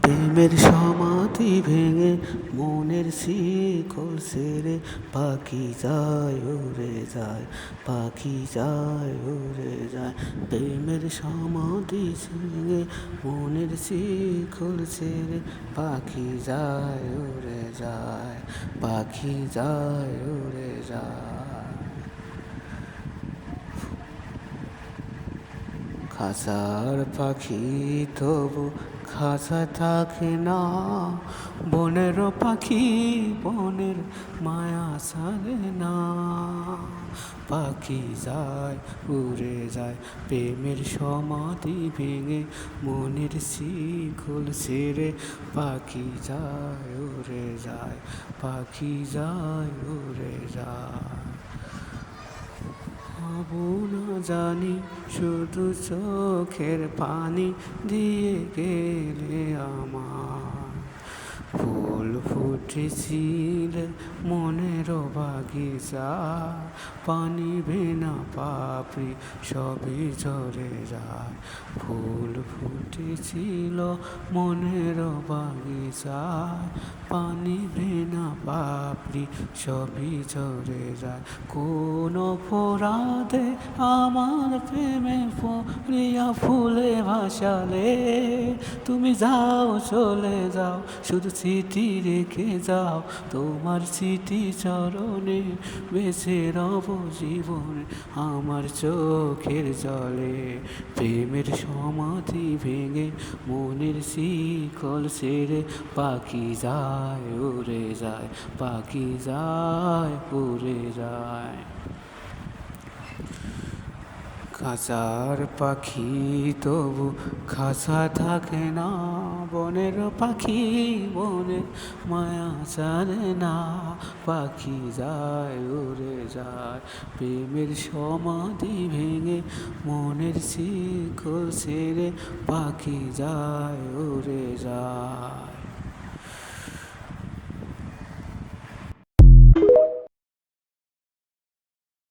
প্রেমের সমাধি ভেঙে মনের শিকল ছেড়ে পাখি যায় উড়ে যায়, পাখি যায় উড়ে যায়। প্রেমের সমাধি ভেঙে মনের শিকল ছেড়ে পাখি যায় উড়ে যায়, পাখি যায় উড়ে যায়। খাঁচার পাখি তবু খাঁচা থাকে না, বনের পাখি বনের মায়া ছাড়ে না। পাখি যায় উড়ে যায় প্রেমের সমাধি ভেঙে মনের শিকল ছেড়ে পাখি যায় উড়ে যায়, পাখি যায় উড়ে যায়। হবো না জানি শুধু চোখের পানি দিয়ে গেলে আমার। ফুল ফুটেছিল মনের বাগিচা, পানি বিনা পাপড়ি সবই ঝরে যায়। ফুল ফুটেছিল মনের বাগিচা, পানি বিনা পাপড়ি সবই ঝরে যায়। কোন অপরাধে আমার প্রেমে পড়িয়া ফুলে ভাসালে, তুমি যাও চলে যাও শুধু স্মৃতি রেখে যাও। তোমার স্মৃতি চরণে বেঁচে রব জীবনে আমার চোখের জলে। প্রেমের সমাধি ভেঙে মনের শিকল ছেড়ে পাখি যায় উড়ে যায়, পাখি যায় উড়ে যায়। খাঁচার পাখি তবু খাঁচা থাকে না, বনের পাখি বনের মায়া ছাড়ে না। পাখি যায় উড়ে যায় প্রেমের সমাধি ভেঙে মনের শিকল ছেড়ে পাখি যায় উড়ে যায়।